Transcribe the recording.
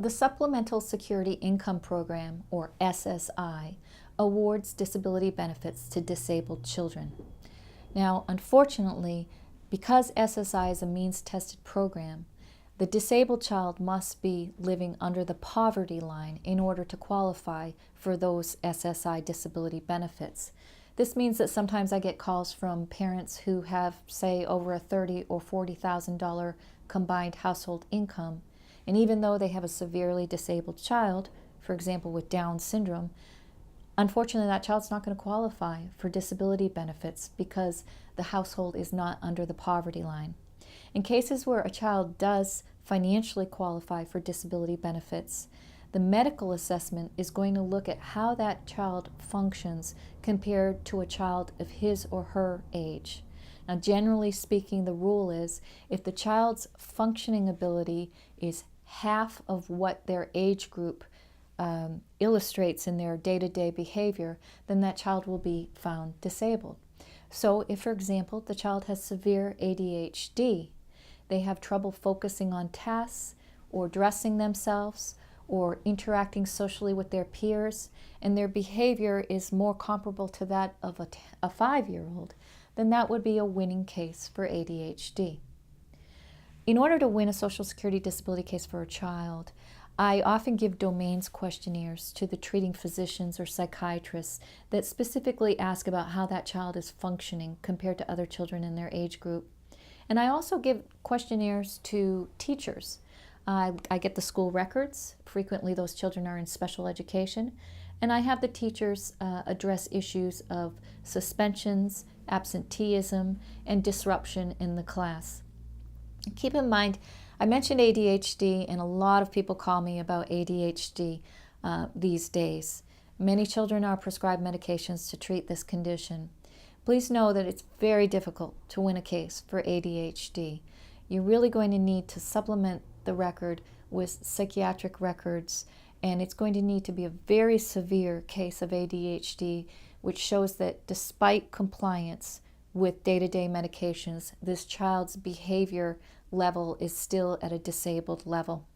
The Supplemental Security Income Program, or SSI, awards disability benefits to disabled children. Now, unfortunately, because SSI is a means-tested program, the disabled child must be living under the poverty line in order to qualify for those SSI disability benefits. This means that sometimes I get calls from parents who have, say, over a $30,000 or $40,000 combined household income, and even though they have a severely disabled child, for example with Down syndrome, unfortunately that child's not going to qualify for disability benefits because the household is not under the poverty line. In cases where a child does financially qualify for disability benefits, the medical assessment is going to look at how that child functions compared to a child of his or her age. Now, generally speaking, the rule is if the child's functioning ability is half of what their age group illustrates in their day-to-day behavior, then that child will be found disabled. So if, for example, the child has severe ADHD, they have trouble focusing on tasks or dressing themselves or interacting socially with their peers, and their behavior is more comparable to that of a 5-year-old, then that would be a winning case for ADHD. In order to win a Social Security disability case for a child, I often give domains questionnaires to the treating physicians or psychiatrists that specifically ask about how that child is functioning compared to other children in their age group. And I also give questionnaires to teachers. I get the school records. Frequently those children are in special education. And I have the teachers address issues of suspensions, absenteeism, and disruption in the class. Keep in mind, I mentioned ADHD, and a lot of people call me about ADHD these days. Many children are prescribed medications to treat this condition. Please know that it's very difficult to win a case for ADHD. You're really going to need to supplement the record with psychiatric records, and it's going to need to be a very severe case of ADHD, which shows that despite compliance with day-to-day medications, this child's behavior level is still at a disabled level.